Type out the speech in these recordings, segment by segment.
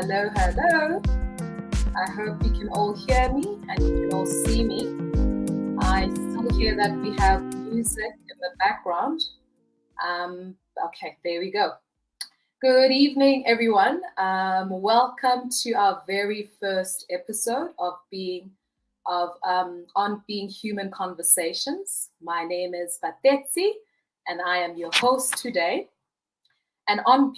Hello, hello. I hope you can all hear me and you can all see me. I still hear that we have music in the background. Okay, there we go. Good evening, everyone. Welcome to our very first episode of on Being Human Conversations. My name is Batetsi, and I am your host today. And On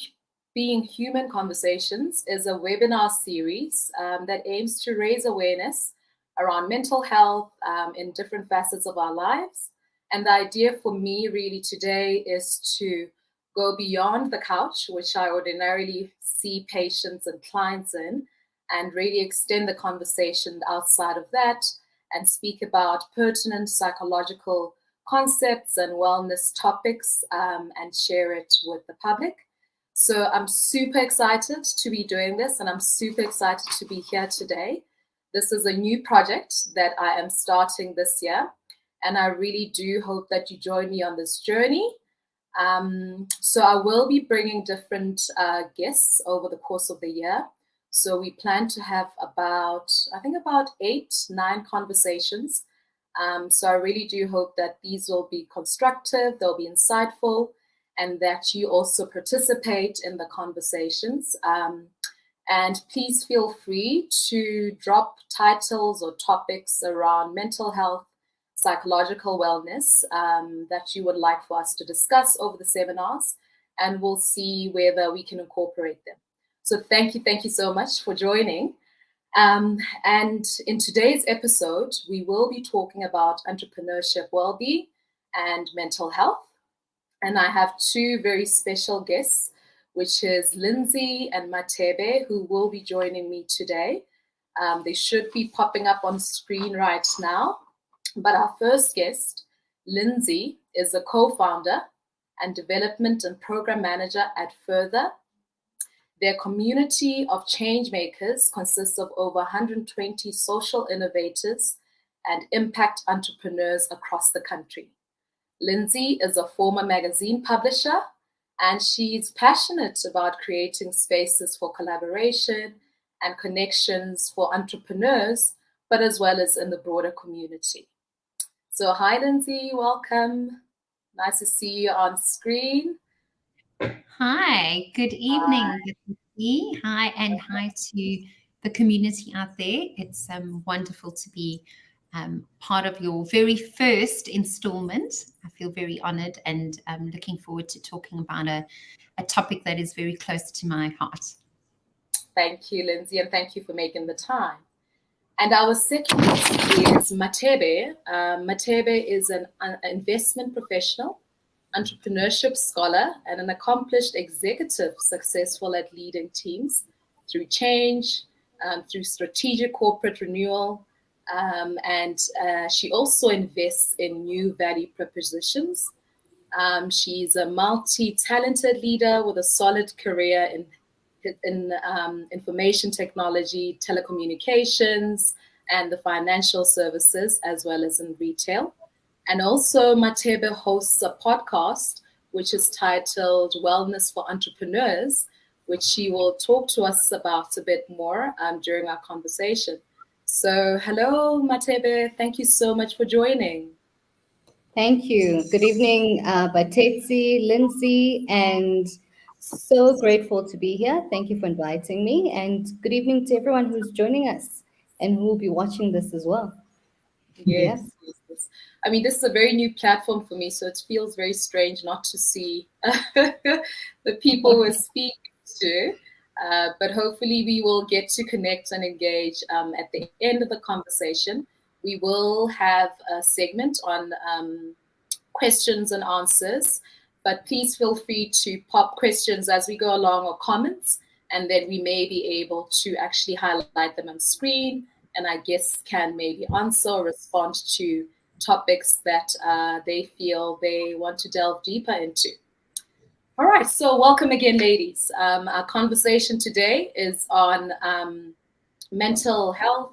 Being Human Conversations is a webinar series that aims to raise awareness around mental health in different facets of our lives. And the idea for me really today is to go beyond the couch, which I ordinarily see patients and clients in, and really extend the conversation outside of that and speak about pertinent psychological concepts and wellness topics and share it with the public. So I'm super excited to be doing this, and I'm super excited to be here today. This is a new project that I am starting this year, and I really do hope that you join me on this journey. So I will be bringing different guests over the course of the year. So we plan to have about 8-9 conversations. So I really do hope that these will be constructive, they'll be insightful, and that you also participate in the conversations. And please feel free to drop titles or topics around mental health, psychological wellness that you would like for us to discuss over the seminars, and we'll see whether we can incorporate them. So thank you so much for joining. And in today's episode, we will be talking about entrepreneurship well-being and mental health. And I have two very special guests, which is Lindsay and Matebe, who will be joining me today. They should be popping up on screen right now. But our first guest, Lindsay, is a co-founder and development and program manager at Further. Their community of change makers consists of over 120 social innovators and impact entrepreneurs across the country. Lindsay is a former magazine publisher, and she's passionate about creating spaces for collaboration and connections for entrepreneurs, but as well as in the broader community. So hi, Lindsay, welcome. Nice to see you on screen. Hi, good evening. Hi, and hi to the community out there. It's wonderful to be part of your very first installment. I feel very honored and looking forward to talking about a topic that is very close to my heart. Thank you, Lindsay, and thank you for making the time. And our second guest is Matebe. Matebe is an investment professional, entrepreneurship scholar, and an accomplished executive successful at leading teams through change, through strategic corporate renewal, and she also invests in new value propositions. She's a multi-talented leader with a solid career in information technology, telecommunications, and the financial services, as well as in retail. And also, Matebe hosts a podcast, which is titled Wellness for Entrepreneurs, which she will talk to us about a bit more during our conversation. So, hello, Matebe. Thank you so much for joining. Thank you. Good evening, Batetsi, Lindsay, and so grateful to be here. Thank you for inviting me. And good evening to everyone who's joining us and who will be watching this as well. Yes. I mean, this is a very new platform for me, so it feels very strange not to see the people we're speaking to. But hopefully we will get to connect and engage at the end of the conversation. We will have a segment on questions and answers, but please feel free to pop questions as we go along or comments, and then we may be able to actually highlight them on screen, and our guests can maybe answer or respond to topics that they feel they want to delve deeper into. All right, so welcome again, ladies. Our conversation today is on mental health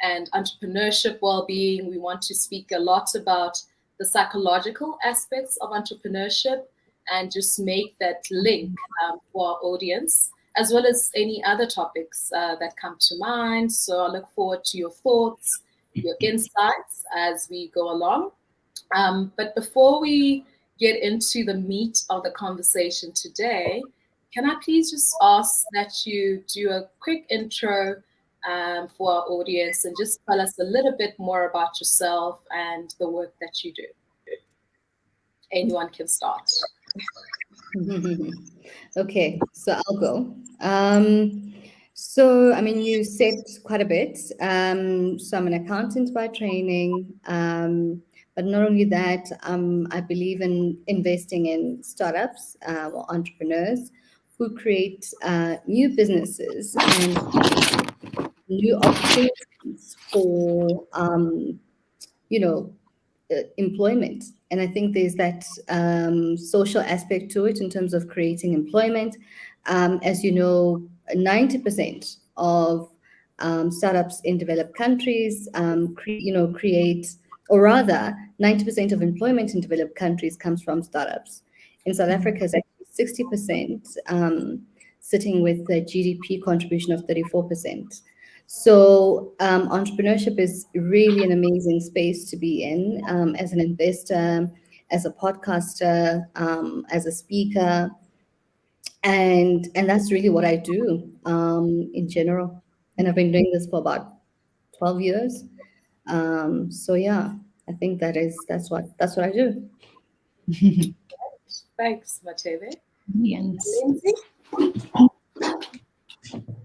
and entrepreneurship well-being. We want to speak a lot about the psychological aspects of entrepreneurship and just make that link for our audience, as well as any other topics that come to mind. So I look forward to your thoughts, your insights as we go along. But before we get into the meat of the conversation today, can I please just ask that you do a quick intro for our audience and just tell us a little bit more about yourself and the work that you do? Anyone can start. Okay, so I'll go. So, I mean, you said quite a bit. So I'm an accountant by training. But not only that, I believe in investing in startups or entrepreneurs who create new businesses and new opportunities for, employment. And I think there's that social aspect to it in terms of creating employment. As you know, 90% of startups in developed countries, create, or rather, 90% of employment in developed countries comes from startups. In South Africa, it's actually 60%, sitting with a GDP contribution of 34%. So entrepreneurship is really an amazing space to be in, as an investor, as a podcaster, as a speaker, and that's really what I do in general. And I've been doing this for about 12 years. So yeah, I think that's what I do. Thanks, Matebe. Brilliant. Lindsay?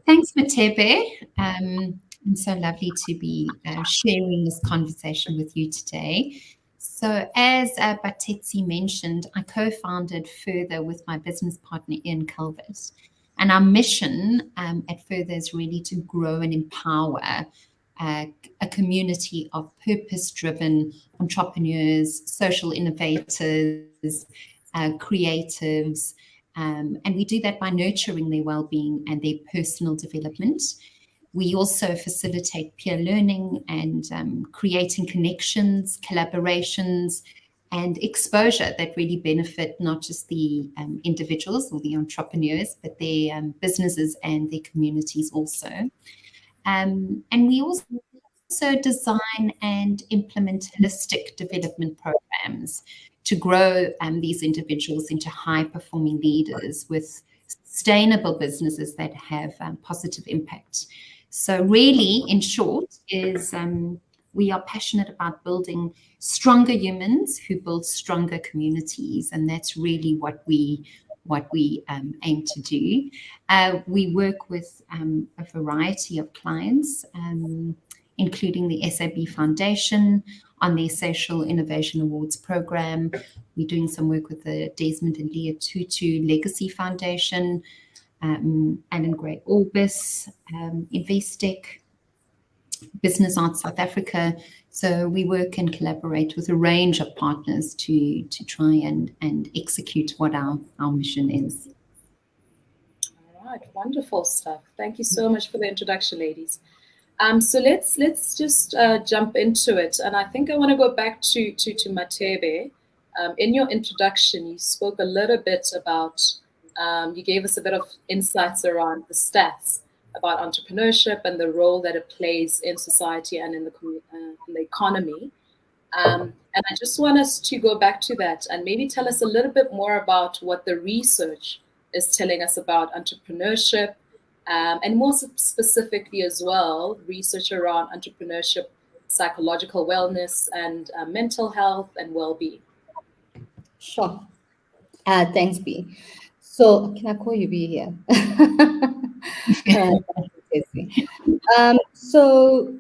Thanks, Matebe. It's so lovely to be sharing this conversation with you today. So as Batetsi mentioned, I co-founded Further with my business partner, Ian Calvert. And our mission at Further is really to grow and empower a community of purpose-driven entrepreneurs, social innovators, creatives, and we do that by nurturing their well-being and their personal development. We also facilitate peer learning and creating connections, collaborations, and exposure that really benefit not just the individuals or the entrepreneurs, but their businesses and their communities also. And we also design and implement holistic development programs to grow these individuals into high-performing leaders with sustainable businesses that have positive impact. So really, in short, is we are passionate about building stronger humans who build stronger communities, and that's really what we aim to do. We work with a variety of clients, including the SAB Foundation on their Social Innovation Awards program. We're doing some work with the Desmond and Leah Tutu Legacy Foundation, Alan Gray Orbis, Investec, Business Arts South Africa. So we work and collaborate with a range of partners to try and execute what our mission is. All right, wonderful stuff. Thank you so much for the introduction, ladies. So let's just jump into it. And I think I want to go back to Matebe. In your introduction, you spoke a little bit about, you gave us a bit of insights around the stats about entrepreneurship and the role that it plays in society and in the economy. And I just want us to go back to that and maybe tell us a little bit more about what the research is telling us about entrepreneurship, and more specifically as well, research around entrepreneurship, psychological wellness, and mental health and well-being. Sure. Thanks, B. So can I call you B here? So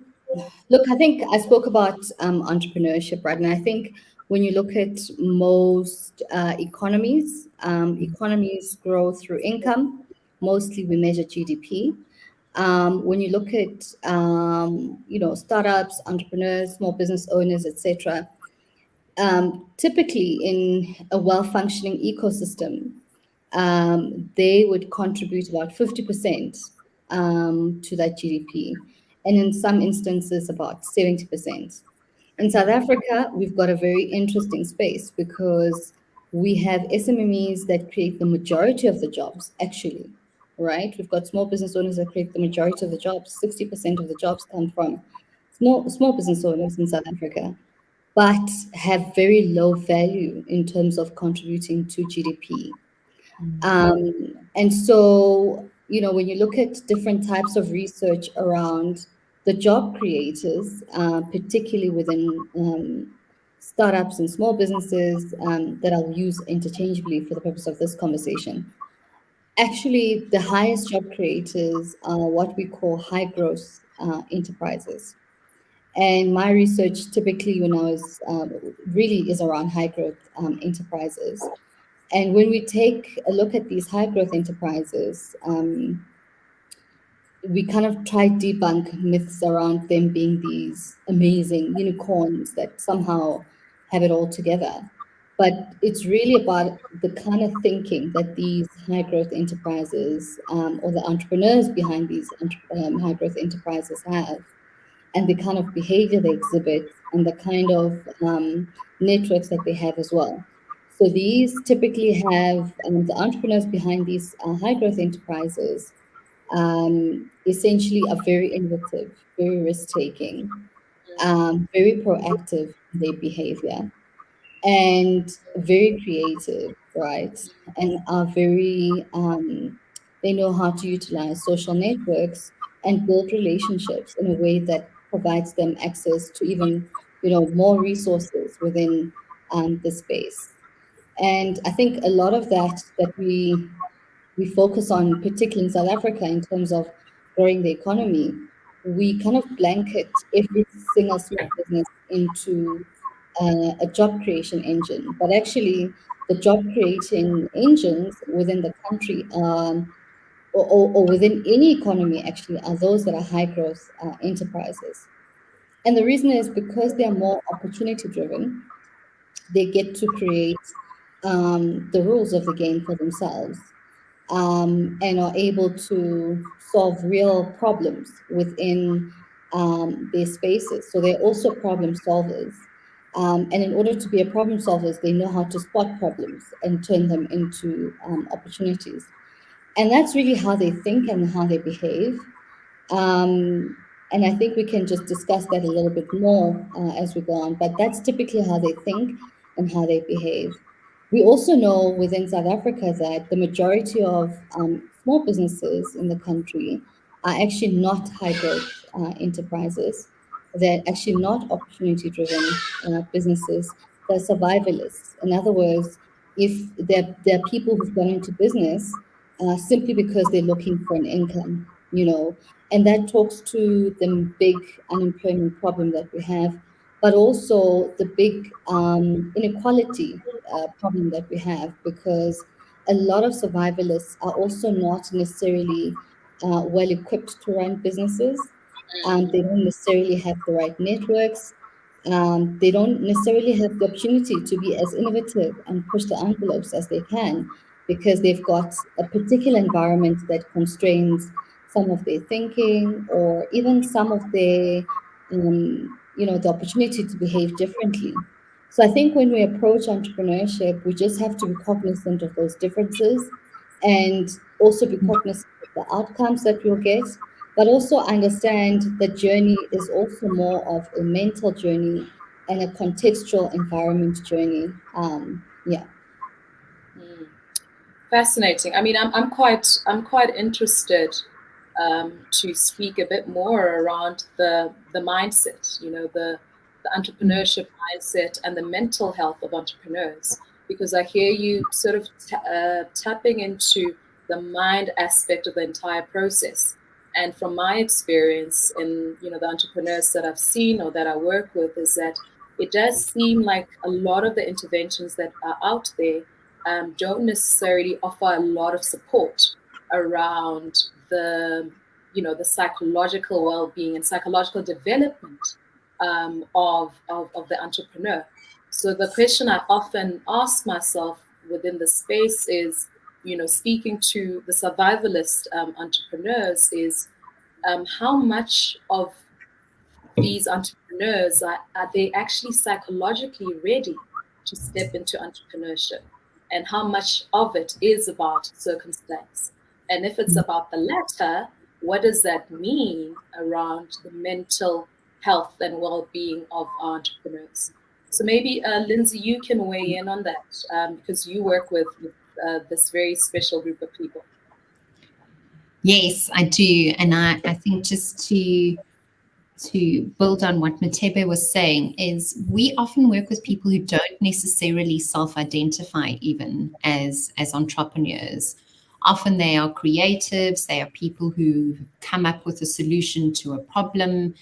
look, I think I spoke about entrepreneurship, right? And I think when you look at most economies, economies grow through income. Mostly we measure GDP. When you look at startups, entrepreneurs, small business owners, etc., typically in a well-functioning ecosystem, they would contribute about 50% to that GDP, and in some instances about 70%. In South Africa, we've got a very interesting space because we have SMMEs that create the majority of the jobs, actually. right? We've got small business owners that create the majority of the jobs. 60% of the jobs come from small business owners in South Africa, but have very low value in terms of contributing to GDP. And so, when you look at different types of research around the job creators, particularly within startups and small businesses, that I'll use interchangeably for the purpose of this conversation, actually, the highest job creators are what we call high growth enterprises. And my research typically, is really is around high growth enterprises. And when we take a look at these high growth enterprises, we kind of try to debunk myths around them being these amazing unicorns that somehow have it all together. But it's really about the kind of thinking that these high growth enterprises, or the entrepreneurs behind these high growth enterprises have, and the kind of behavior they exhibit, and the kind of networks that they have as well. So these typically have the entrepreneurs behind these high growth enterprises essentially are very innovative, very risk taking, very proactive in their behavior, and very creative, right? And are very, they know how to utilize social networks and build relationships in a way that provides them access to even, more resources within the space. And I think a lot of that we focus on, particularly in South Africa, in terms of growing the economy, we kind of blanket every single small business into a job creation engine. But actually, the job creating engines within the country, or within any economy, actually, are those that are high growth enterprises. And the reason is because they are more opportunity driven, they get to create the rules of the game for themselves, and are able to solve real problems within their spaces. So they're also problem solvers. And in order to be a problem solvers, they know how to spot problems and turn them into opportunities. And that's really how they think and how they behave. And I think we can just discuss that a little bit more as we go on. But that's typically how they think and how they behave. We also know within South Africa that the majority of small businesses in the country are actually not high growth enterprises. They're actually not opportunity driven businesses. They're survivalists. In other words, if they're people who've gone into business simply because they're looking for an income, and that talks to the big unemployment problem that we have, but also the big inequality problem that we have, because a lot of survivalists are also not necessarily well equipped to run businesses. They don't necessarily have the right networks. They don't necessarily have the opportunity to be as innovative and push the envelopes as they can, because they've got a particular environment that constrains some of their thinking, or even some of their, the opportunity to behave differently. So I think when we approach entrepreneurship, we just have to be cognizant of those differences, and also be cognizant of the outcomes that we'll get, but also understand that journey is also more of a mental journey and a contextual environment journey. Yeah. Fascinating. I mean, I'm quite interested to speak a bit more around the mindset, the entrepreneurship mindset and the mental health of entrepreneurs, because I hear you sort of tapping into the mind aspect of the entire process. And from my experience in the entrepreneurs that I've seen or that I work with, is that it does seem like a lot of the interventions that are out there don't necessarily offer a lot of support around the psychological well-being and psychological development of the entrepreneur. So the question I often ask myself within the space is, speaking to the survivalist entrepreneurs, is how much of these entrepreneurs are they actually psychologically ready to step into entrepreneurship, and how much of it is about circumstance. And if it's about the latter, what does that mean around the mental health and well-being of entrepreneurs? So maybe, Lindsay, you can weigh in on that because you work with this very special group of people. Yes, I do. And I think just to build on what Matebe was saying is we often work with people who don't necessarily self-identify even as entrepreneurs. Often they are creatives, they are people who come up with a solution to a problem,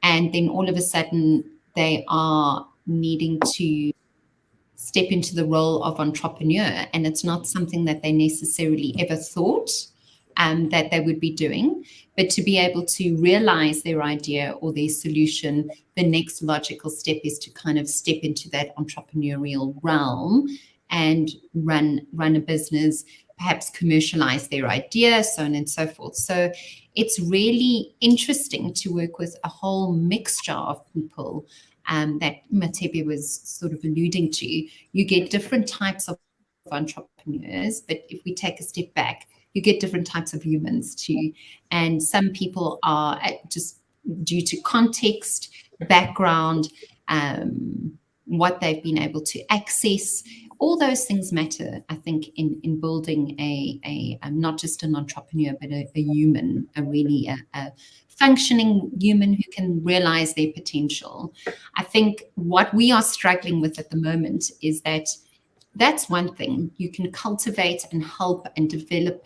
and then all of a sudden they are needing to step into the role of entrepreneur, and it's not something that they necessarily ever thought that they would be doing. But to be able to realize their idea or their solution, the next logical step is to kind of step into that entrepreneurial realm and run a business, perhaps commercialize their idea, so on and so forth. So it's really interesting to work with a whole mixture of people that Matebe was sort of alluding to. You get different types of entrepreneurs, but if we take a step back, you get different types of humans too. And some people are just due to context, background, what they've been able to access. All those things matter, I think, in building a not just an entrepreneur, but a human, a functioning human who can realize their potential. I think what we are struggling with at the moment is that's one thing. You can cultivate and help and develop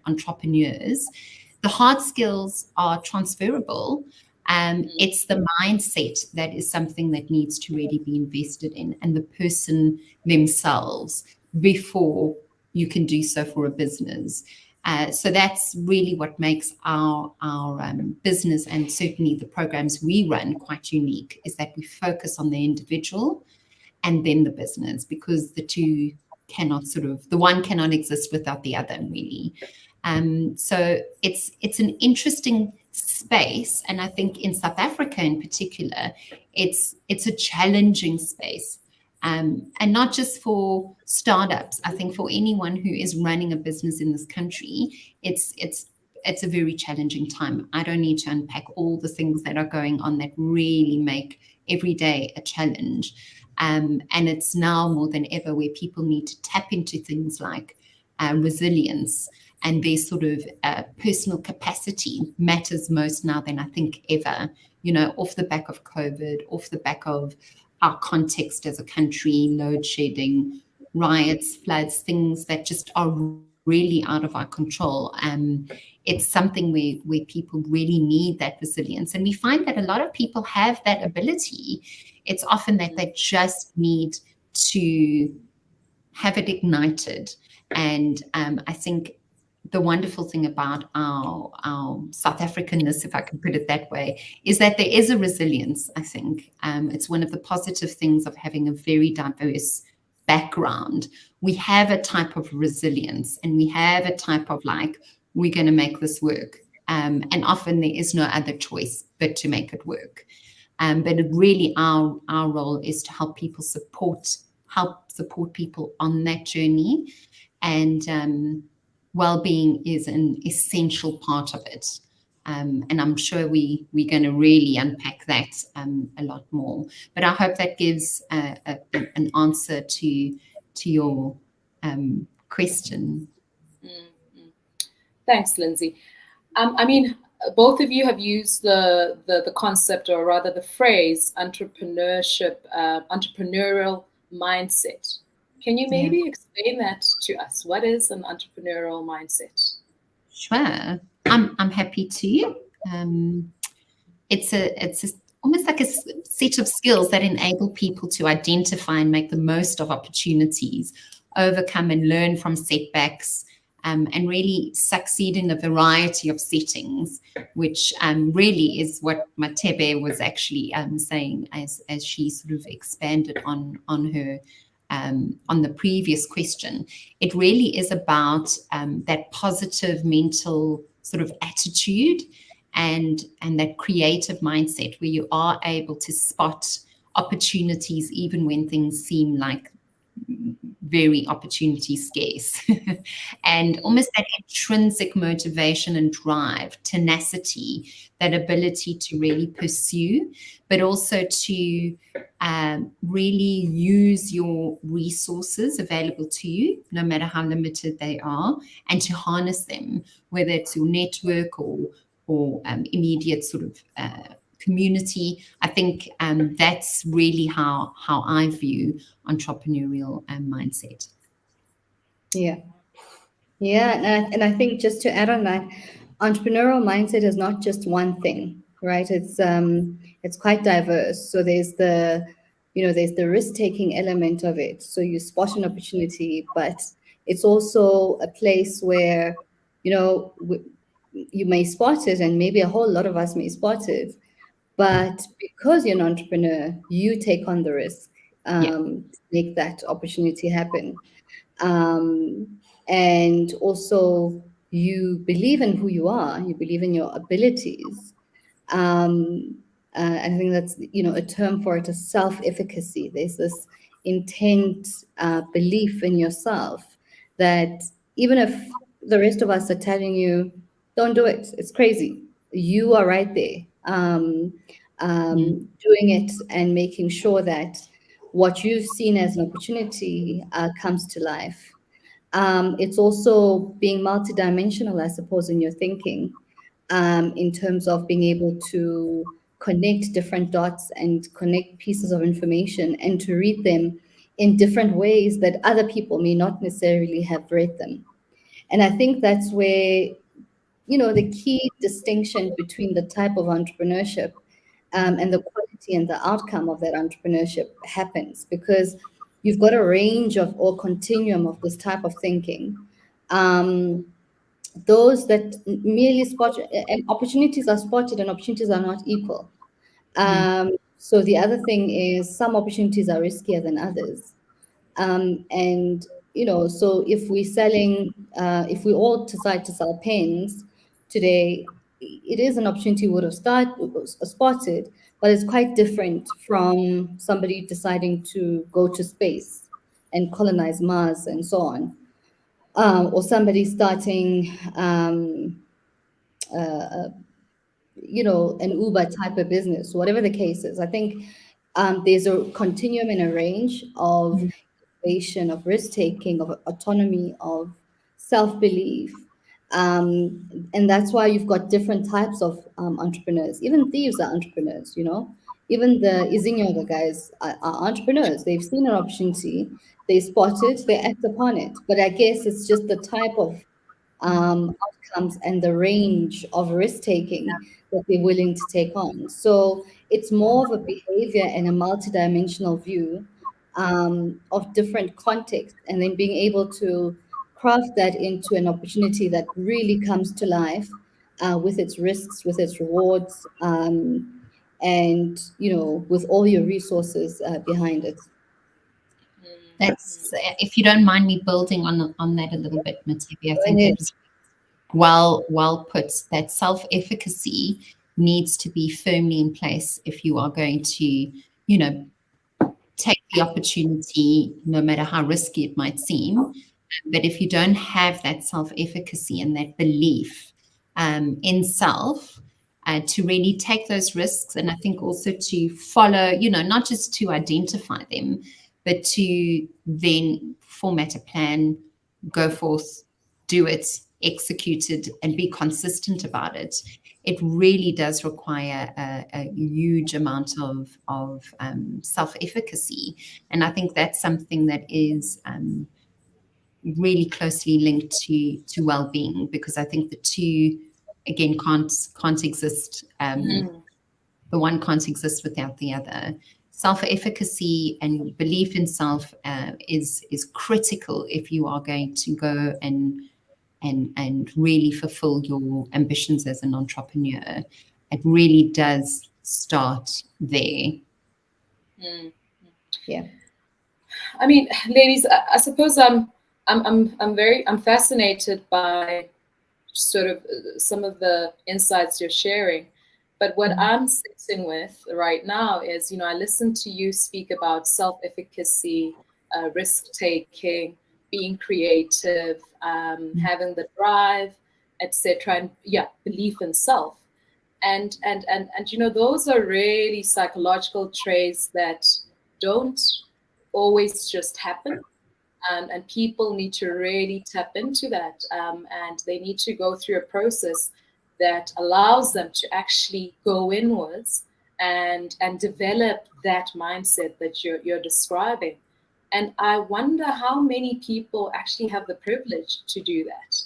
entrepreneurs. The hard skills are transferable. It's the mindset that is something that needs to really be invested in, and the person themselves before you can do so for a business. So that's really what makes our business, and certainly the programs we run, quite unique, is that we focus on the individual and then the business, because the one cannot exist without the other, really. So it's an interesting space, and I think in South Africa in particular, it's a challenging space, and not just for startups. I think for anyone who is running a business in this country, it's a very challenging time. I don't need to unpack all the things that are going on that really make every day a challenge. And it's now more than ever where people need to tap into things like resilience, and their sort of personal capacity matters most now than I think ever, off the back of COVID, off the back of our context as a country, load shedding, riots, floods, things that just are really out of our control. It's something where people really need that resilience. And we find that a lot of people have that ability. It's often that they just need to have it ignited. And I think the wonderful thing about our South Africanness, if I can put it that way, is that there is a resilience, I think. It's one of the positive things of having a very diverse background. We have a type of resilience, and we have a type of we're going to make this work. And often there is no other choice but to make it work. But it really, our role is to help support people on that journey. And well-being is an essential part of it. And I'm sure we're going to really unpack that a lot more. But I hope that gives an answer to your question. Mm-hmm. Thanks, Lindsay. I mean, both of you have used the concept, or rather the phrase, entrepreneurship, entrepreneurial mindset. Can you maybe explain that to us? What is an entrepreneurial mindset? Sure, I'm happy to. It's almost like a set of skills that enable people to identify and make the most of opportunities, overcome and learn from setbacks, and really succeed in a variety of settings, which really is what Matebe was actually saying as she sort of expanded on her. On the previous question, it really is about that positive mental sort of attitude and that creative mindset where you are able to spot opportunities even when things seem like very opportunity scarce. And almost that intrinsic motivation and drive, tenacity, that ability to really pursue, but also to really use your resources available to you, no matter how limited they are, and to harness them, whether it's your network or immediate sort of community. I think that's really how I view entrepreneurial mindset. Yeah. And I think just to add on that, entrepreneurial mindset is not just one thing, right? It's quite diverse. So there's the risk-taking element of it. So you spot an opportunity, but it's also a place where, you may spot it, and maybe a whole lot of us may spot it, but because you're an entrepreneur, you take on the risk to make that opportunity happen. And also, you believe in who you are, you believe in your abilities. I think that's, a term for it is self-efficacy. There's this intent, belief in yourself that even if the rest of us are telling you, don't do it, it's crazy, you are right there, doing it and making sure that what you've seen as an opportunity comes to life. It's also being multidimensional, I suppose, in your thinking, in terms of being able to connect different dots and connect pieces of information and to read them in different ways that other people may not necessarily have read them. And I think that's where, the key distinction between the type of entrepreneurship and the quality and the outcome of that entrepreneurship happens, because you've got a range of or continuum of this type of thinking. Those that merely spot, and opportunities are spotted and opportunities are not equal. So the other thing is some opportunities are riskier than others. And, so if if we all decide to sell pens today, it is an opportunity we would have spotted, but it's quite different from somebody deciding to go to space and colonize Mars and so on. Or somebody starting, an Uber type of business, whatever the case is. I think there's a continuum and a range of innovation, of risk-taking, of autonomy, of self-belief. And that's why you've got different types of entrepreneurs. Even thieves are entrepreneurs, Even the Izinyoga guys are entrepreneurs. They've seen an opportunity, they spot it, they act upon it. But I guess it's just the type of outcomes and the range of risk-taking that they're willing to take on. So it's more of a behavior and a multidimensional view of different contexts, and then being able to craft that into an opportunity that really comes to life with its risks, with its rewards, and with all your resources behind it. That's, if you don't mind me building on that a little bit, Mothibi, I think that's well put. That self-efficacy needs to be firmly in place if you are going to, take the opportunity, no matter how risky it might seem. But if you don't have that self-efficacy and that belief in self, to really take those risks, and I think also to follow, not just to identify them, but to then format a plan, go forth, do it, execute it, and be consistent about it. It really does require a huge amount of self-efficacy. And I think that's something that is really closely linked to well-being, because I think the two, again, can't exist. The one can't exist without the other. Self-efficacy and belief in self is critical if you are going to go and really fulfill your ambitions as an entrepreneur. It really does start there. Yeah. I mean, ladies, I suppose I'm fascinated by sort of some of the insights you're sharing. But what I'm sitting with right now is, I listened to you speak about self-efficacy risk taking, being creative, having the drive, etc. And yeah, belief in self. And those are really psychological traits that don't always just happen. And people need to really tap into that, and they need to go through a process that allows them to actually go inwards and develop that mindset that you're describing. And I wonder how many people actually have the privilege to do that,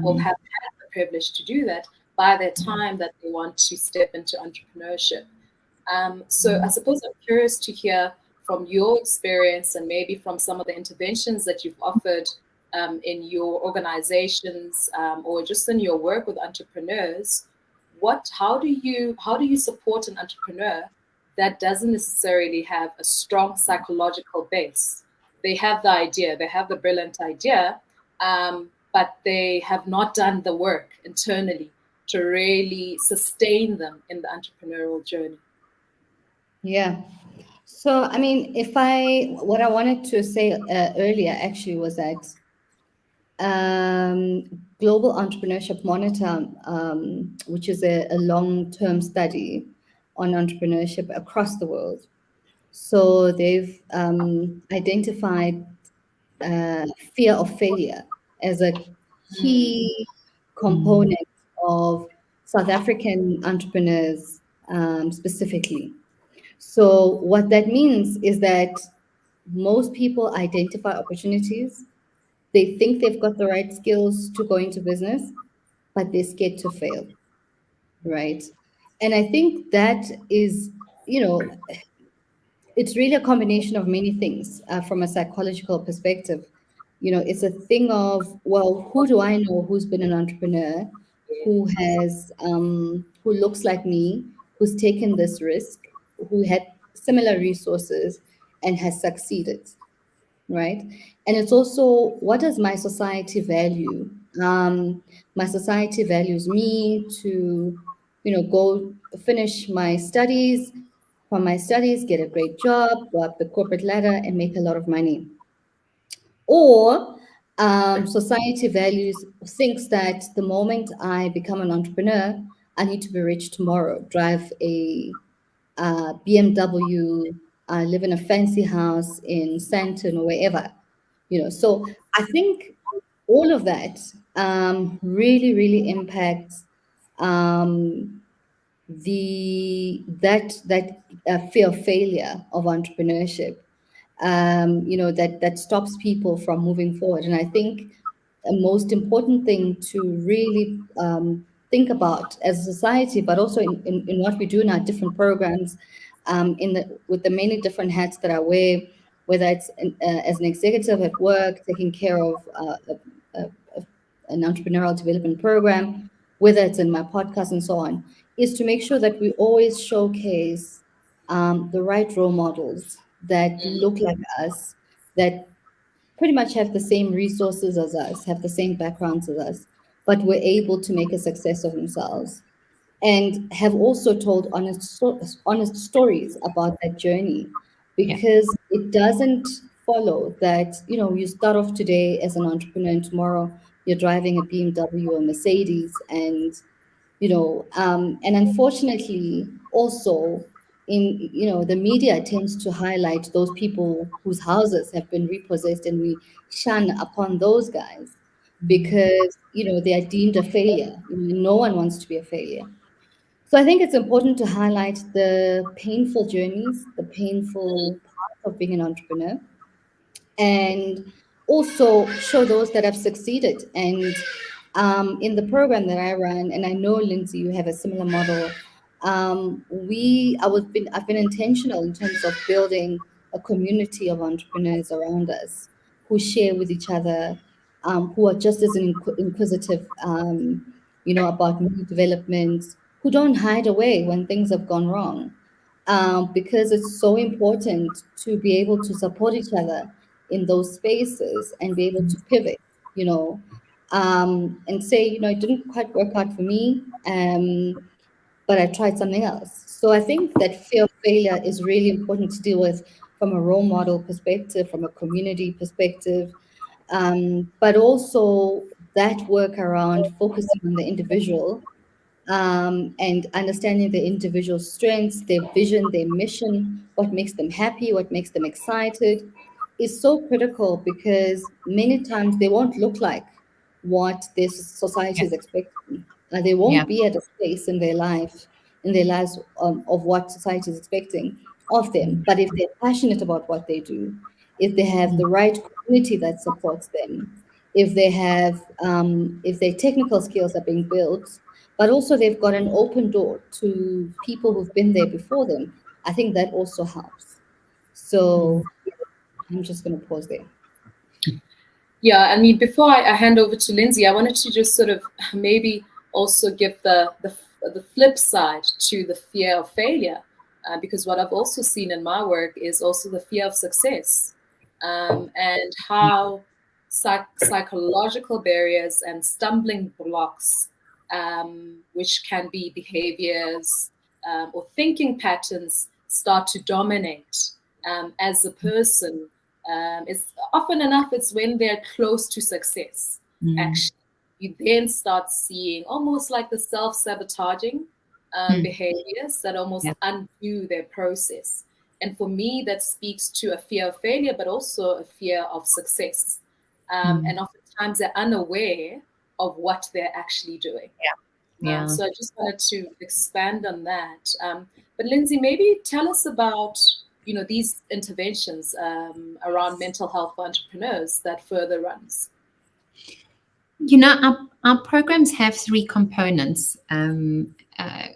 or have had the privilege to do that by the time that they want to step into entrepreneurship. So I suppose I'm curious to hear from your experience and maybe from some of the interventions that you've offered in your organizations, or just in your work with entrepreneurs. How do you support an entrepreneur that doesn't necessarily have a strong psychological base? They have the idea, they have the brilliant idea, but they have not done the work internally to really sustain them in the entrepreneurial journey. Yeah. So, I mean, what I wanted to say earlier actually was that Global Entrepreneurship Monitor, which is a long-term study on entrepreneurship across the world. So they've identified fear of failure as a key component of South African entrepreneurs specifically. So what that means is that most people identify opportunities. They think they've got the right skills to go into business, but they're scared to fail, right? And I think that is, it's really a combination of many things from a psychological perspective. It's a thing of, well, who do I know who's been an entrepreneur, who looks like me, who's taken this risk, who had similar resources and has succeeded, right? And it's also, what does my society value? My society values me to, go finish my studies, from my studies, get a great job, go up the corporate ladder, and make a lot of money. Or society thinks that the moment I become an entrepreneur, I need to be rich tomorrow, drive a BMW, live in a fancy house in Sandton or wherever. So I think all of that really, really impacts that fear of failure of entrepreneurship, that stops people from moving forward. And I think the most important thing to really think about as a society, but also in what we do in our different programs, with the many different hats that I wear, whether it's as an executive at work, taking care of an entrepreneurial development program, whether it's in my podcast and so on, is to make sure that we always showcase the right role models that look like us, that pretty much have the same resources as us, have the same backgrounds as us, but were able to make a success of themselves, and have also told honest stories about that journey, because it doesn't follow that, you start off today as an entrepreneur and tomorrow you're driving a BMW or Mercedes, and and unfortunately also the media tends to highlight those people whose houses have been repossessed, and we shun upon those guys because they are deemed a failure. No one wants to be a failure. So I think it's important to highlight the painful journeys, the painful part of being an entrepreneur, and also show those that have succeeded. And in the program that I run, and I know, Lindsay, you have a similar model, I've been intentional in terms of building a community of entrepreneurs around us who share with each other, who are just as inquisitive, about new developments, who don't hide away when things have gone wrong, because it's so important to be able to support each other in those spaces and be able to pivot, and say, it didn't quite work out for me, but I tried something else. So I think that fear of failure is really important to deal with from a role model perspective, from a community perspective, but also that work around focusing on the individual, and understanding the individual's strengths, their vision, their mission, what makes them happy, what makes them excited, is so critical, because many times they won't look like what this society Yeah. is expecting. They Yeah. won't be at a space in their life, in their lives, of what society is expecting of them. But if they're passionate about what they do, if they have the right community that supports them, if their technical skills are being built, but also they've got an open door to people who've been there before them, I think that also helps. So I'm just going to pause there. Yeah, I mean, before I hand over to Lindsay, I wanted to just sort of maybe also give the flip side to the fear of failure, because what I've also seen in my work is also the fear of success, and how psychological barriers and stumbling blocks, which can be behaviors or thinking patterns, start to dominate as a person. It's often enough, it's when they're close to success, actually. You then start seeing almost like the self-sabotaging behaviors that almost undo their process. And for me, that speaks to a fear of failure, but also a fear of success. And oftentimes they're unaware of what they're actually doing. So I just wanted to expand on that. But Lindsay, maybe tell us about these interventions around mental health for entrepreneurs that Further runs. Our programs have three components,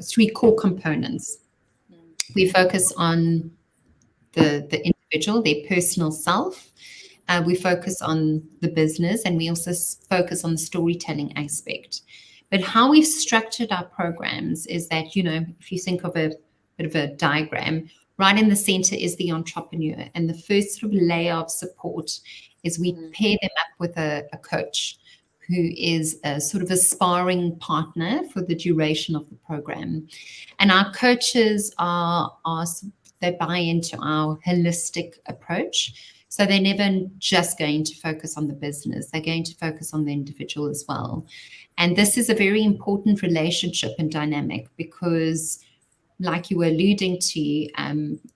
three core components. We focus on the individual, their personal self. We focus on the business, and we also focus on the storytelling aspect. But how we've structured our programs is that, if you think of a bit of a diagram, right in the center is the entrepreneur. And the first sort of layer of support is we pair them up with a coach who is a sort of a sparring partner for the duration of the program. And our coaches they buy into our holistic approach. So they're never just going to focus on the business. They're going to focus on the individual as well. And this is a very important relationship and dynamic, because like you were alluding to,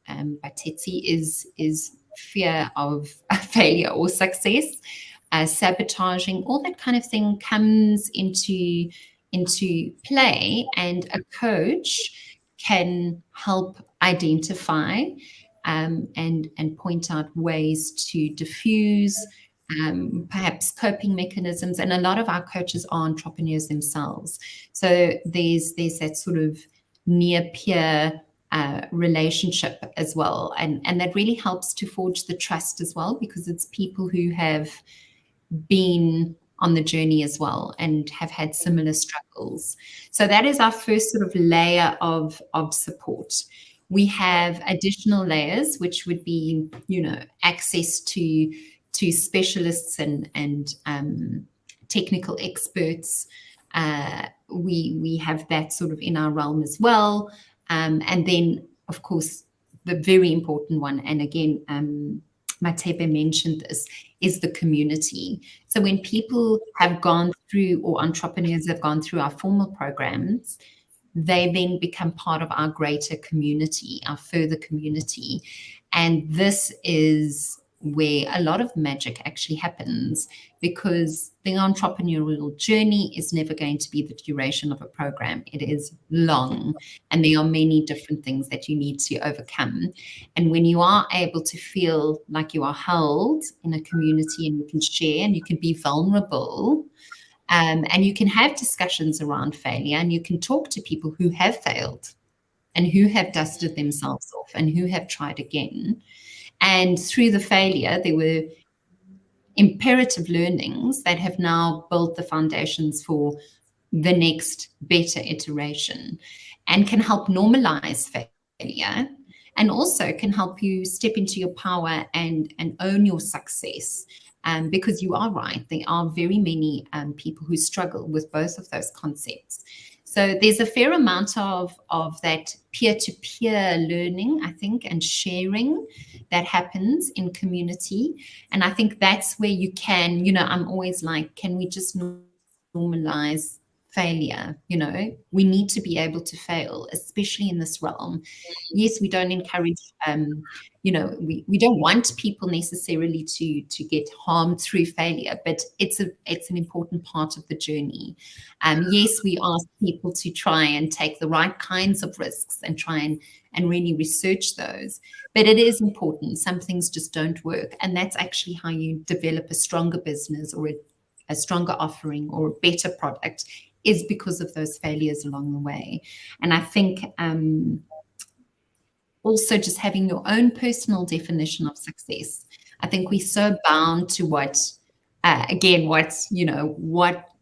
Battetsi, is fear of failure or success, sabotaging, all that kind of thing comes into play, and a coach can help identify and point out ways to diffuse perhaps coping mechanisms. And a lot of our coaches are entrepreneurs themselves. So there's that sort of near peer relationship as well. And that really helps to forge the trust as well, because it's people who have been on the journey as well and have had similar struggles. So that is our first sort of layer of support. We have additional layers, which would be, access to specialists and technical experts. We have that sort of in our realm as well. And then, of course, the very important one, and again, Matepe mentioned this, is the community. So when people have gone through, or entrepreneurs have gone through our formal programs, they then become part of our greater community, our Further community. And this is where a lot of magic actually happens, because the entrepreneurial journey is never going to be the duration of a program. It is long, and there are many different things that you need to overcome. And when you are able to feel like you are held in a community, and you can share and you can be vulnerable, and you can have discussions around failure, and you can talk to people who have failed and who have dusted themselves off and who have tried again. And through the failure, there were imperative learnings that have now built the foundations for the next better iteration, and can help normalize failure, and also can help you step into your power and own your success. Because you are right, there are very many people who struggle with both of those concepts. So there's a fair amount of that peer-to-peer learning, I think, and sharing that happens in community. And I think that's where you can, I'm always like, can we just normalize failure? We need to be able to fail, especially in this realm. Yes, we don't encourage, we don't want people necessarily to get harmed through failure, but it's an important part of the journey. Yes, we ask people to try and take the right kinds of risks and try and really research those. But it is important. Some things just don't work. And that's actually how you develop a stronger business or a stronger offering or a better product, is because of those failures along the way. And I think also just having your own personal definition of success. I think we're so bound to what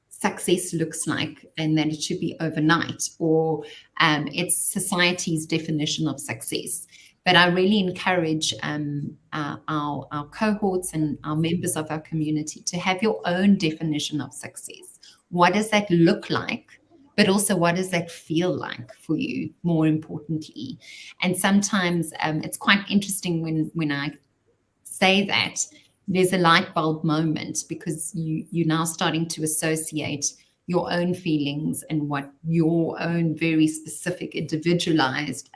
success looks like, and that it should be overnight, or it's society's definition of success. But I really encourage our cohorts and our members of our community to have your own definition of success. What does that look like? But also, what does that feel like for you, more importantly? And sometimes it's quite interesting when I say that, there's a light bulb moment, because you're now starting to associate your own feelings and what your own very specific, individualized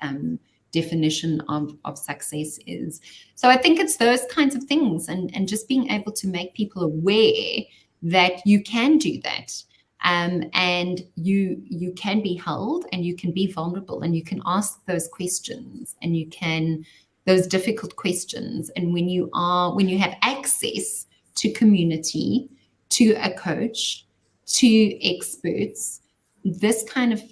definition of success is. So I think it's those kinds of things, and just being able to make people aware that you can do that. And you can be held, and you can be vulnerable, and you can ask those questions, and you can those difficult questions. And when you have access to community, to a coach, to experts, this kind of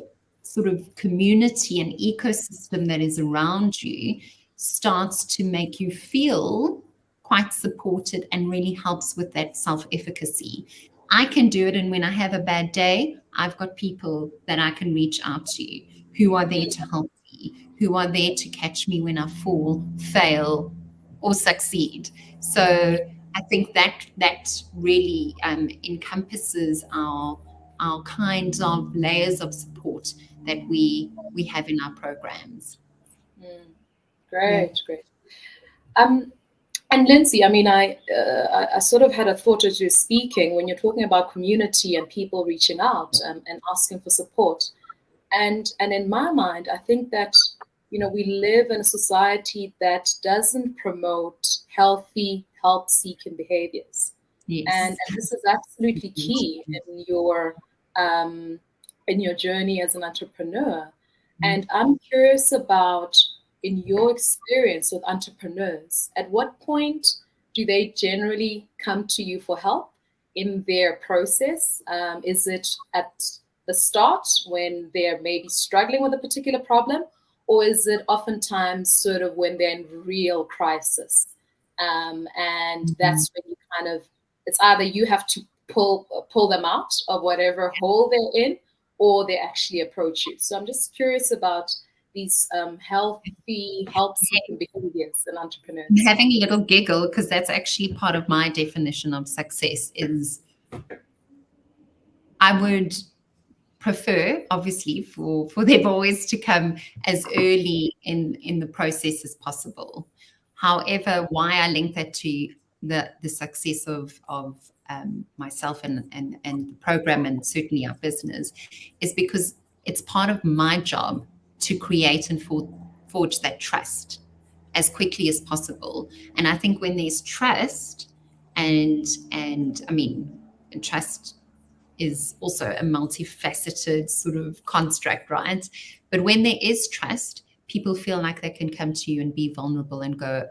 sort of community and ecosystem that is around you starts to make you feel quite supported and really helps with that self-efficacy. I can do it, and when I have a bad day, I've got people that I can reach out to who are there to help me, who are there to catch me when I fall, fail, or succeed. So I think that really encompasses our kinds of layers of support that we have in our programs. Great. And Lindsay, I mean, I sort of had a thought as you're speaking, when you're talking about community and people reaching out and asking for support. And in my mind, I think that, we live in a society that doesn't promote healthy, help-seeking behaviors. Yes. And this is absolutely key in your journey as an entrepreneur. And I'm curious about, in your experience with entrepreneurs, at what point do they generally come to you for help in their process? Is it at the start when they're maybe struggling with a particular problem, or is it oftentimes sort of when they're in real crisis? And that's when you kind of, it's either you have to pull them out of whatever hole they're in, or they actually approach you. So I'm just curious about these healthy, help-seeking behaviors in entrepreneurs. I'm having a little giggle, because that's actually part of my definition of success. Is I would prefer, obviously, for their boys to come as early in the process as possible. However, why I link that to the success of myself and the program, and certainly our business, is because it's part of my job to create and forge that trust as quickly as possible. And I think when there's trust, and I mean, trust is also a multifaceted sort of construct, right? But when there is trust, people feel like they can come to you and be vulnerable and go,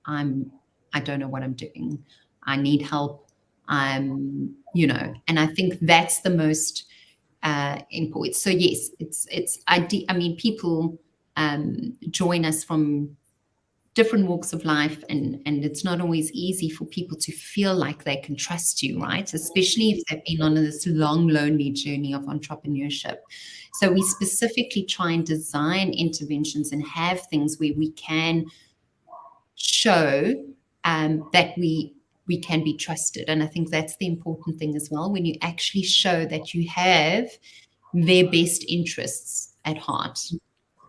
I don't know what I'm doing. I need help. And I think that's the most important. So yes, I mean, people join us from different walks of life, and it's not always easy for people to feel like they can trust you, right? Especially if they've been on this long, lonely journey of entrepreneurship. So we specifically try and design interventions and have things where we can show that we can be trusted. And I think that's the important thing as well, when you actually show that you have their best interests at heart.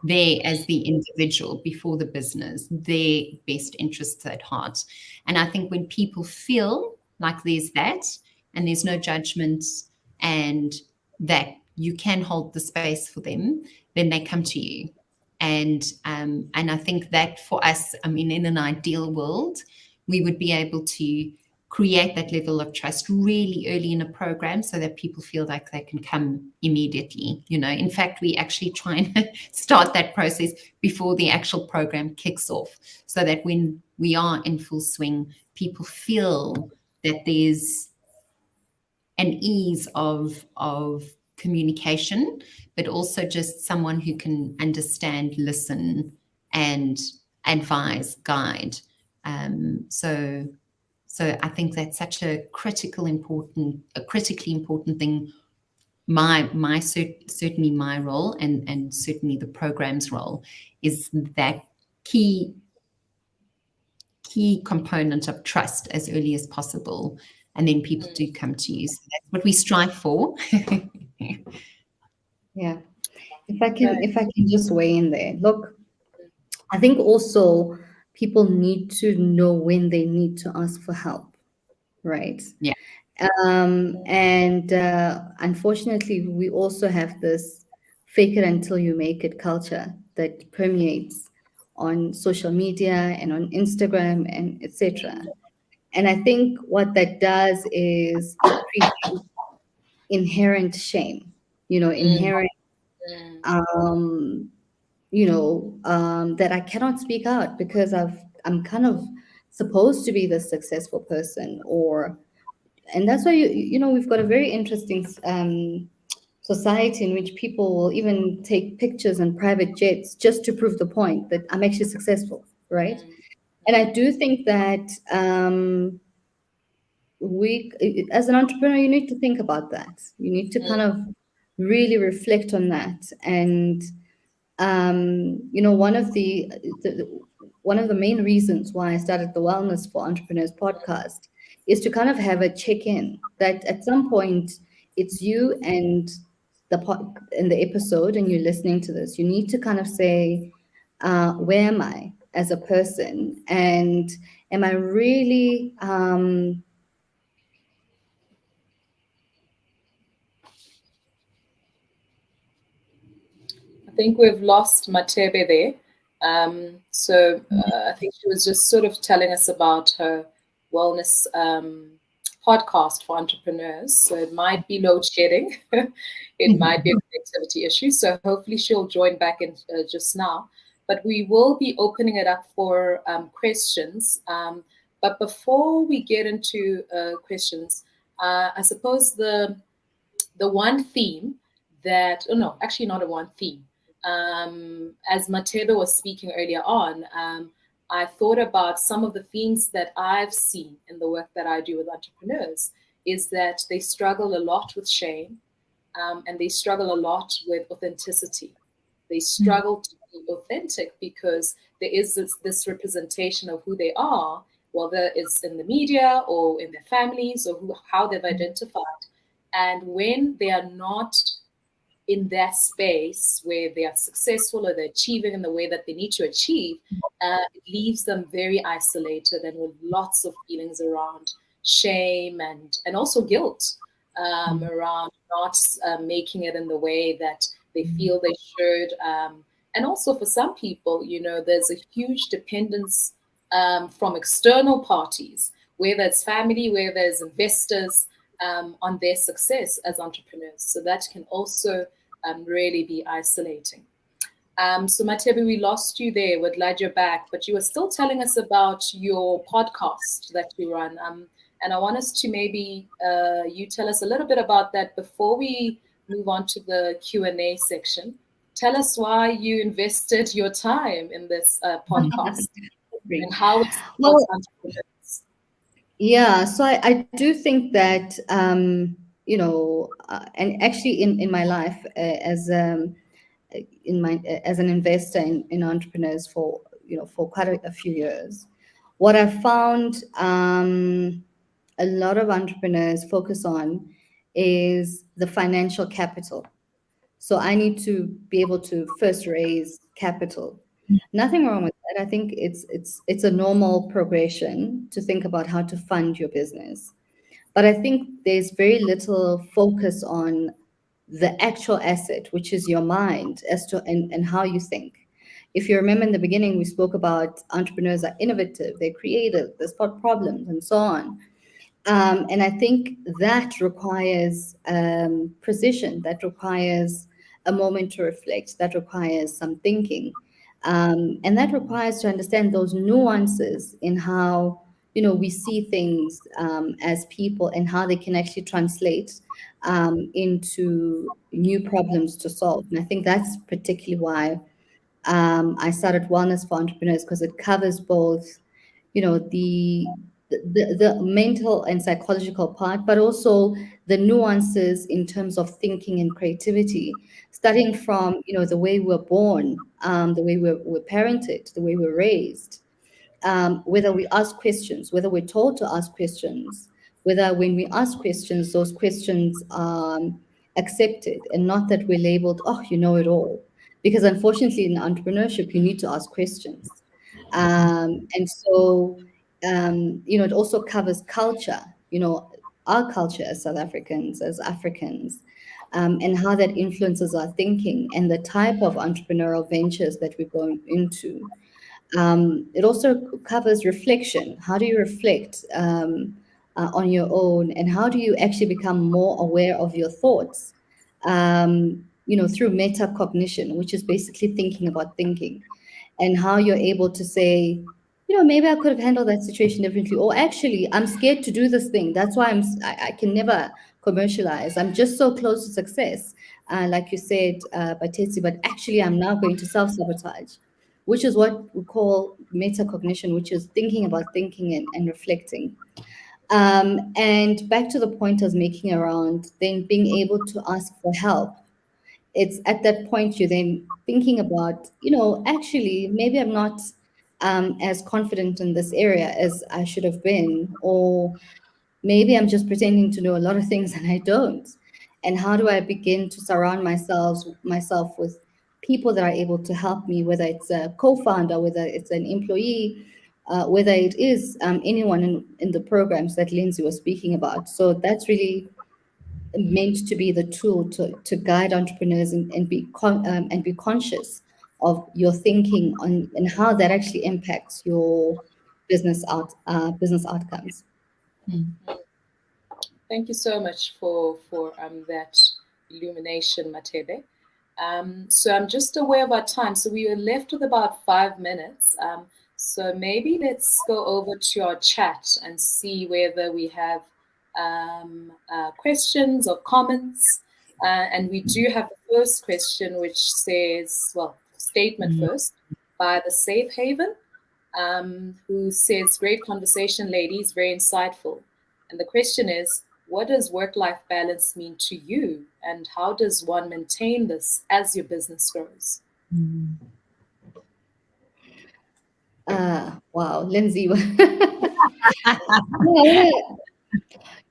They, as the individual before the business, their best interests at heart. And I think when people feel like there's that, and there's no judgment, and that you can hold the space for them, then they come to you. And I think that for us, I mean, in an ideal world, we would be able to create that level of trust really early in a program so that people feel like they can come immediately. In fact, we actually try and start that process before the actual program kicks off, so that when we are in full swing, people feel that there's an ease of communication, but also just someone who can understand, listen, and advise, guide. So I think that's such a critically important thing. Certainly my role, and certainly the program's role, is that key component of trust as early as possible, and then people do come to you. So that's what we strive for. Yeah. If I can just weigh in there. Look, I think also people need to know when they need to ask for help, right? Yeah. And unfortunately, we also have this fake it until you make it culture that permeates on social media and on Instagram and etc. And I think what that does is it creates inherent shame, inherent that I cannot speak out because I'm kind of supposed to be the successful person, and that's why we've got a very interesting society in which people will even take pictures on private jets just to prove the point that I'm actually successful, right? And I do think that as an entrepreneur, you need to think about that. You need to kind of really reflect on that. And one of the main reasons why I started the Wellness for Entrepreneurs podcast is to kind of have a check-in that at some point it's you and in the episode, and you're listening to this, you need to kind of say, where am I as a person, and am I really I think we've lost Matebe there. So I think she was just sort of telling us about her wellness podcast for entrepreneurs. So it might be load shedding. It might be a connectivity issue. So hopefully she'll join back in just now. But we will be opening it up for questions. But before we get into questions, I suppose the one theme that, actually not a one theme. As Matebe was speaking earlier on, I thought about some of the themes that I've seen in the work that I do with entrepreneurs is that they struggle a lot with shame, and they struggle a lot with authenticity. They struggle to be authentic because there is this representation of who they are, whether it's in the media or in their families or how they've identified. And when they are not in that space where they are successful or they're achieving in the way that they need to achieve, it leaves them very isolated and with lots of feelings around shame and also guilt around not making it in the way that they feel they should. And also for some people, there's a huge dependence from external parties, whether it's family, whether it's investors, on their success as entrepreneurs. So that can also really be isolating. So Matebe, we lost you there. We're glad you're back, but you were still telling us about your podcast that you run. And I want us to maybe you tell us a little bit about that before we move on to the Q&A section. Tell us why you invested your time in this podcast and how it's entrepreneurs. Yeah, so I do think that and actually in my life as an investor in entrepreneurs for quite a few years, what I found a lot of entrepreneurs focus on is the financial capital So I need to be able to first raise capital. Nothing wrong with that. I think it's a normal progression to think about how to fund your business. But I think there's very little focus on the actual asset, which is your mind, as to and how you think. If you remember in the beginning, we spoke about entrepreneurs are innovative, they're creative, they spot problems, and so on. And I think that requires precision, that requires a moment to reflect, that requires some thinking. And that requires to understand those nuances in how, we see things as people, and how they can actually translate into new problems to solve. And I think that's particularly why I started Wellness for Entrepreneurs, because it covers both, the mental and psychological part, but also the nuances in terms of thinking and creativity, starting from, the way we're born, the way we're parented, the way we're raised, whether we ask questions, whether we're told to ask questions, whether when we ask questions, those questions are accepted, and not that we're labeled, oh, you know it all. Because unfortunately, in entrepreneurship, you need to ask questions. And so, it also covers culture, our culture as South Africans, as Africans, and how that influences our thinking and the type of entrepreneurial ventures that we're going into. It also covers reflection. How do you reflect on your own, and how do you actually become more aware of your thoughts? Through metacognition, which is basically thinking about thinking, and how you're able to say, maybe I could have handled that situation differently, or actually, I'm scared to do this thing. That's why I can never commercialize. I'm just so close to success, like you said, Batetsi, but actually, I'm now going to self-sabotage, which is what we call metacognition, which is thinking about thinking and reflecting. And back to the point I was making around then being able to ask for help. It's at that point you're then thinking about, actually, maybe I'm not as confident in this area as I should have been, or maybe I'm just pretending to know a lot of things and I don't. And how do I begin to surround myself with people that are able to help me, whether it's a co-founder, whether it's an employee, whether it is anyone in the programs that Lindsay was speaking about. So that's really meant to be the tool to guide entrepreneurs and be conscious of your thinking on and how that actually impacts your business outcomes. Thank you so much for that illumination, Matebe. So I'm just aware of our time. So we are left with about 5 minutes. So maybe let's go over to our chat and see whether we have questions or comments. And we do have the first question, which says, statement first, by the Safe Haven, who says, great conversation, ladies, very insightful. And the question is, what does work-life balance mean to you? And how does one maintain this as your business grows? Wow, Lindsay.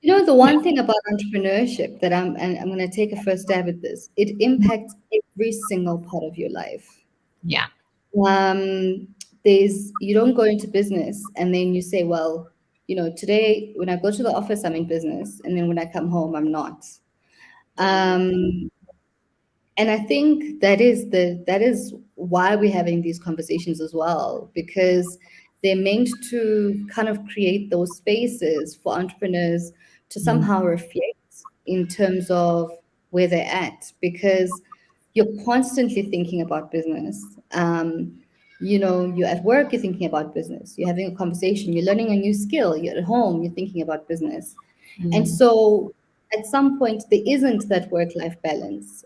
The one thing about entrepreneurship that I'm going to take a first stab at this, it impacts every single part of your life. Yeah. You don't go into business and then you say, well, today when I go to the office, I'm in business, and then when I come home, I'm not. And I think that is why we're having these conversations as well, because they're meant to kind of create those spaces for entrepreneurs to somehow reflect in terms of where they're at, because you're constantly thinking about business. You're at work, you're thinking about business. You're having a conversation, you're learning a new skill. You're at home, you're thinking about business. And so at some point, there isn't that work-life balance.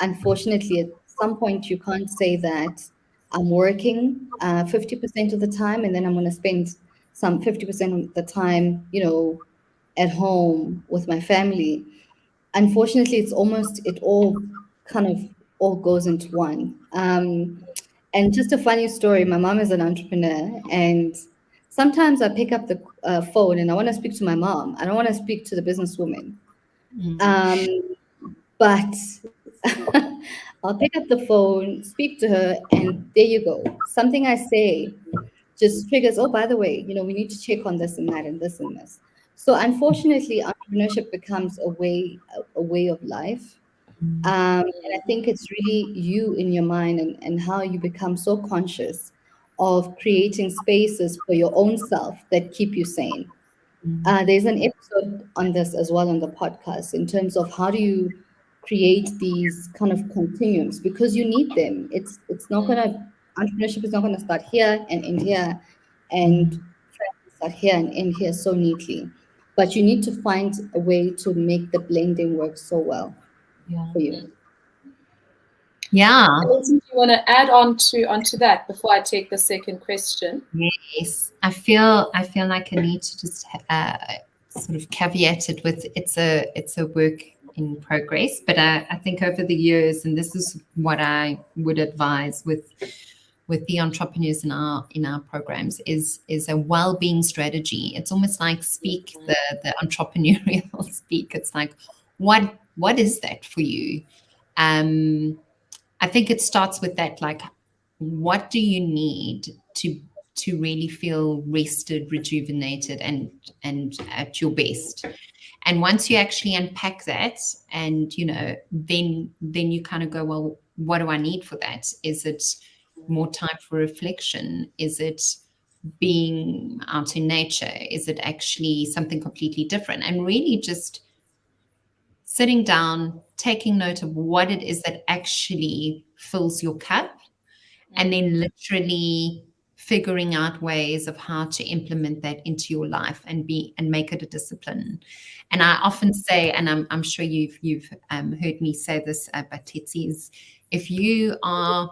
Unfortunately, at some point, you can't say that I'm working 50% of the time, and then I'm going to spend some 50% of the time, at home with my family. Unfortunately, it all goes into one. And just a funny story, my mom is an entrepreneur, and sometimes I pick up the phone and I want to speak to my mom. I don't want to speak to the businesswoman. But I'll pick up the phone, speak to her, and there you go. Something I say just triggers, oh, by the way, we need to check on this and that and this and this. So unfortunately, entrepreneurship becomes a way of life. And I think it's really you in your mind, and how you become so conscious of creating spaces for your own self that keep you sane. There's an episode on this as well on the podcast, in terms of how do you create these kind of continuums, because you need them. It's not gonna Entrepreneurship is not gonna start here and end here, and start here and end here so neatly. But you need to find a way to make the blending work so well for you. Yeah. Do you want to add onto that before I take the second question? Yes, I feel like I need to just sort of caveat it with it's a work in progress. But I think over the years, and this is what I would advise with the entrepreneurs in our programs, is a well-being strategy. It's almost like speak the entrepreneurial speak. It's like what is that for you? I think it starts with that, like, what do you need to really feel rested, rejuvenated, and at your best? And once you actually unpack that, and then you kind of go, well, what do I need for that? Is it more time for reflection? Is it being out in nature? Is it actually something completely different? And really just sitting down, taking note of what it is that actually fills your cup, and then literally figuring out ways of how to implement that into your life and make it a discipline. And I often say, and I'm sure you've heard me say this, but Tetsi, is if you are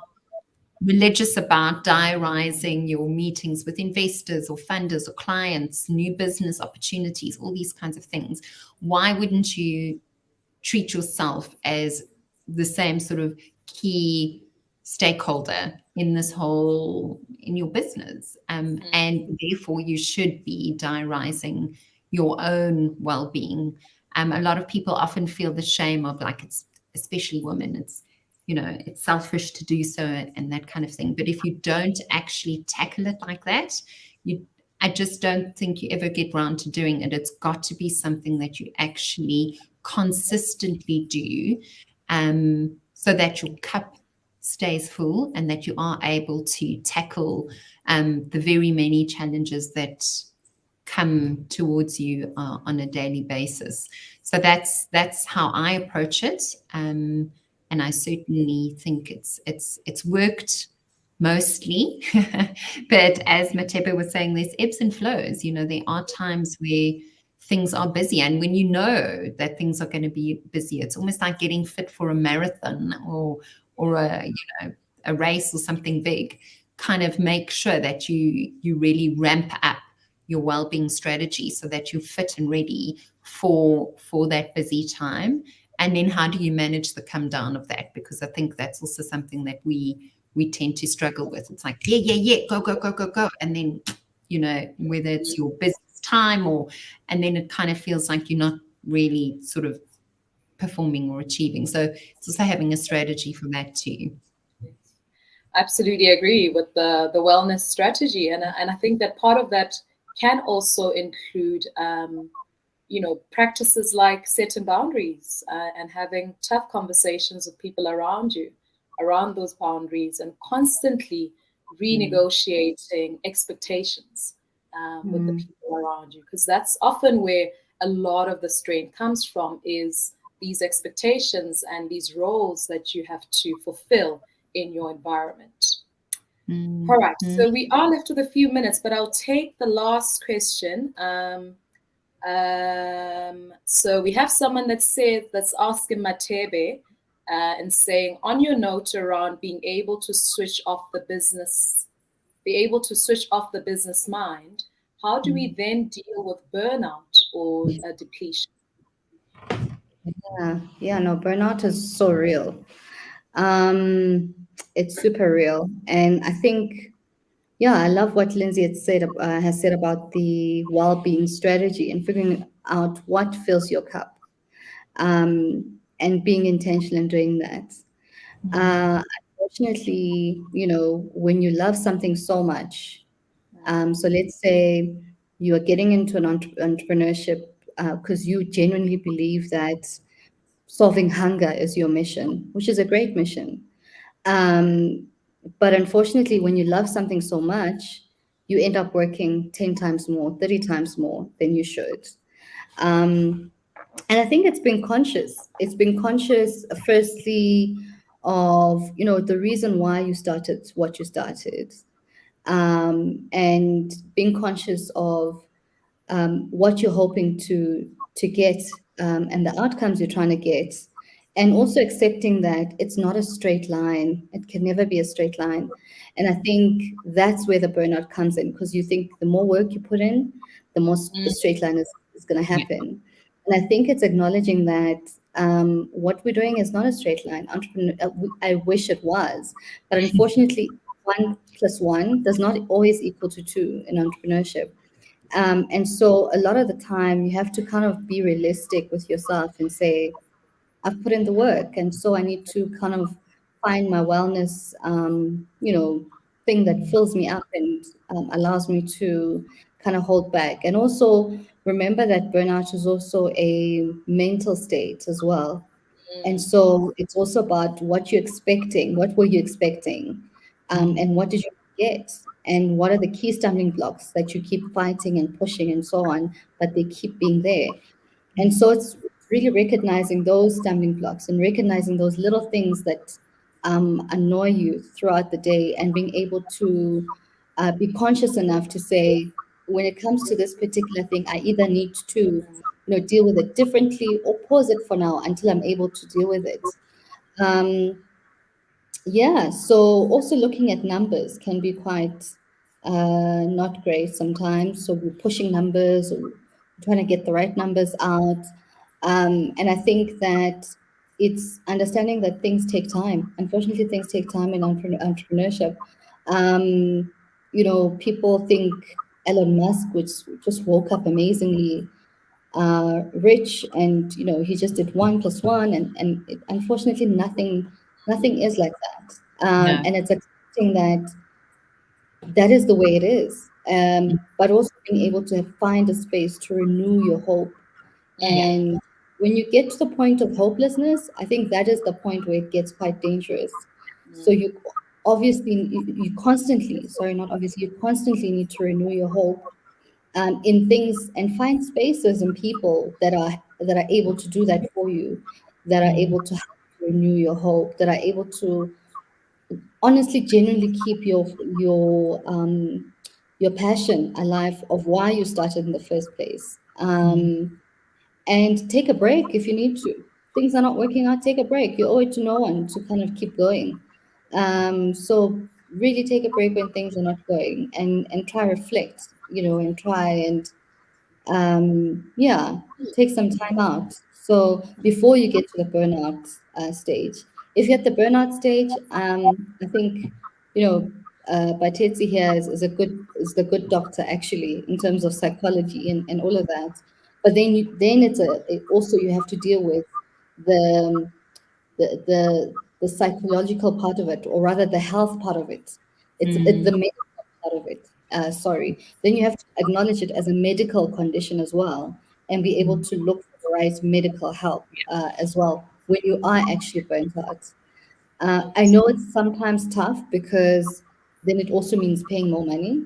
religious about diarizing your meetings with investors or funders or clients, new business opportunities, all these kinds of things, why wouldn't you treat yourself as the same sort of key stakeholder in your business? And therefore you should be diarizing your own well-being. A lot of people often feel the shame of, like, it's especially women, it's selfish to do so and that kind of thing. But if you don't actually tackle it like that, I just don't think you ever get round to doing it. It's got to be something that you actually consistently do, so that your cup stays full and that you are able to tackle the very many challenges that come towards you on a daily basis. So that's how I approach it, and I certainly think it's worked mostly. But as Matebe was saying, there's ebbs and flows. There are times where things are busy, and when you know that things are going to be busy, it's almost like getting fit for a marathon or a race or something big. Kind of make sure that you really ramp up your well-being strategy so that you're fit and ready for that busy time. And then how do you manage the come down of that? Because I think that's also something that we tend to struggle with. It's like, yeah, go. And then, whether it's your business time and then it kind of feels like you're not really sort of performing or achieving. So it's also having a strategy for that too. Absolutely agree with the wellness strategy. And I think that part of that can also include, practices like setting boundaries and having tough conversations with people around you, around those boundaries, and constantly renegotiating expectations with the people around you. Because that's often where a lot of the strain comes from, is these expectations and these roles that you have to fulfill in your environment. All right, so we are left with a few minutes, but I'll take the last question. So we have someone that's asking Matebe and saying, on your note around being able to switch off the business mind, how do we then deal with burnout or depletion? No, burnout is so real. It's super real. And I think, I love what Lindsay has said about the well-being strategy and figuring out what fills your cup. and being intentional in doing that. Unfortunately, when you love something so much, so let's say you are getting into an entrepreneurship because you genuinely believe that solving hunger is your mission, which is a great mission. Um, but unfortunately, when you love something so much, you end up working 10 times more, 30 times more than you should. Um, and I think it's been conscious. It's been conscious, firstly, of the reason why you started what you started, and being conscious of what you're hoping to get, and the outcomes you're trying to get, and also accepting that it's not a straight line. It can never be a straight line. And I think that's where the burnout comes in, because you think the more work you put in, the more the straight line is going to happen. And I think it's acknowledging that what we're doing is not a straight line. I wish it was, but unfortunately, 1 + 1 does not always equal to 2 in entrepreneurship. And so a lot of the time you have to kind of be realistic with yourself and say, I've put in the work, and so I need to kind of find my wellness, thing that fills me up and allows me to kind of hold back. And also remember that burnout is also a mental state as well. And so it's also about what you're expecting. What were you expecting? And what did you get? And what are the key stumbling blocks that you keep fighting and pushing and so on, but they keep being there? And so it's really recognizing those stumbling blocks and recognizing those little things that annoy you throughout the day, and being able to be conscious enough to say, when it comes to this particular thing, I either need to deal with it differently or pause it for now until I'm able to deal with it. Yeah, so also looking at numbers can be quite not great sometimes. So we're pushing numbers, or trying to get the right numbers out. And I think that it's understanding that things take time. Unfortunately, things take time in entrepreneurship. People think Elon Musk, which just woke up amazingly rich, and he just did 1 + 1, and unfortunately nothing is like that. And it's accepting that that is the way it is, but also being able to find a space to renew your hope. And when you get to the point of hopelessness, I think that is the point where it gets quite dangerous. So you constantly, sorry, not obviously, you constantly need to renew your hope in things, and find spaces and people that are able to do that for you, that are able to help renew your hope, that are able to honestly, genuinely keep your passion alive of why you started in the first place. And take a break if you need to. Things are not working out, take a break. You owe it to no one to kind of keep going. So really take a break when things are not going, and try reflect, and try and take some time out. So before you get to the burnout stage, if you're at the burnout stage, I think Batetsi here is the good doctor, actually, in terms of psychology and all of that. But then also you have to deal with the the psychological part of it, or rather the health part of it. It's the medical part of it. Sorry. Then you have to acknowledge it as a medical condition as well, and be able to look for the right medical help as well when you are actually burnt out. I know it's sometimes tough, because then it also means paying more money.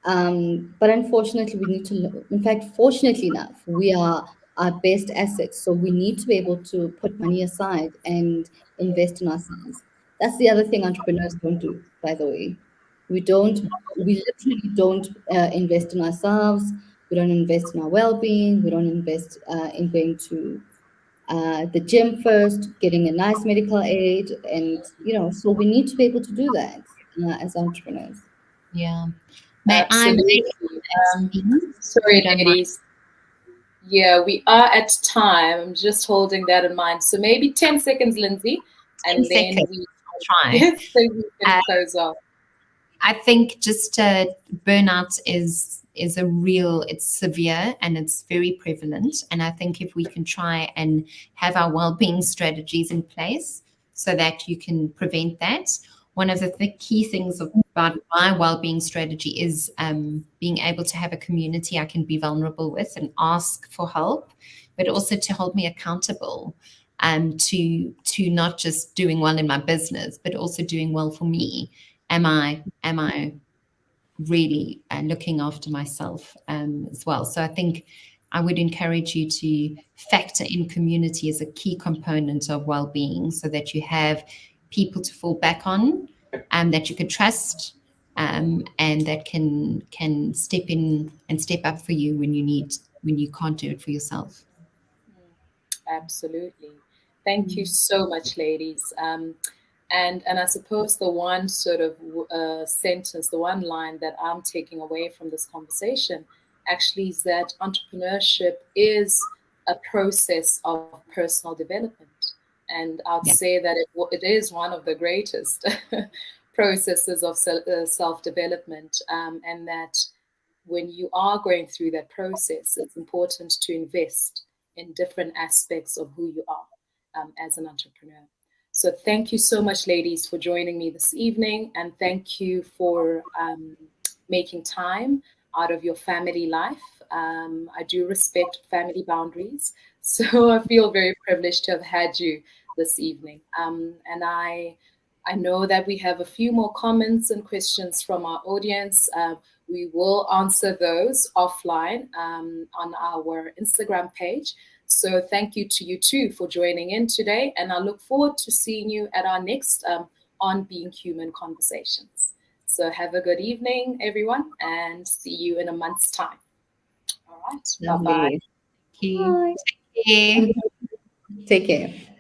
But unfortunately, we need to, in fact, fortunately enough, we are our best assets. So we need to be able to put money aside and invest in ourselves. That's the other thing entrepreneurs don't do, by the way. We literally don't invest in ourselves. We don't invest in our well-being. We don't invest in going to the gym first, getting a nice medical aid. And, so we need to be able to do that as entrepreneurs. Yeah. Absolutely. Sorry, ladies. Yeah, we are at time. I'm just holding that in mind. So maybe 10 seconds, Lindsay, and then we try. So we can close off. I think just burnout is is it's severe and it's very prevalent. And I think if we can try and have our well-being strategies in place so that you can prevent that. One of the key things about my well-being strategy is being able to have a community I can be vulnerable with and ask for help, but also to hold me accountable to not just doing well in my business, but also doing well for me. Am I really looking after myself as well? So I think I would encourage you to factor in community as a key component of well-being, so that you have people to fall back on, that you can trust, and that can step in and step up for you when you can't do it for yourself. Absolutely. Thank you so much, ladies. And I suppose the one sort of sentence, the one line that I'm taking away from this conversation actually is that entrepreneurship is a process of personal development. And I'd say that it is one of the greatest processes of self-development, and that when you are going through that process, it's important to invest in different aspects of who you are as an entrepreneur. So thank you so much, ladies, for joining me this evening. And thank you for making time out of your family life. I do respect family boundaries. So I feel very privileged to have had you this evening. And I know that we have a few more comments and questions from our audience. We will answer those offline on our Instagram page. So thank you to you too for joining in today. And I look forward to seeing you at our next On Being Human conversations. So have a good evening, everyone, and see you in a month's time. All right. Lovely. Bye-bye. Thank you. Take care. Take care.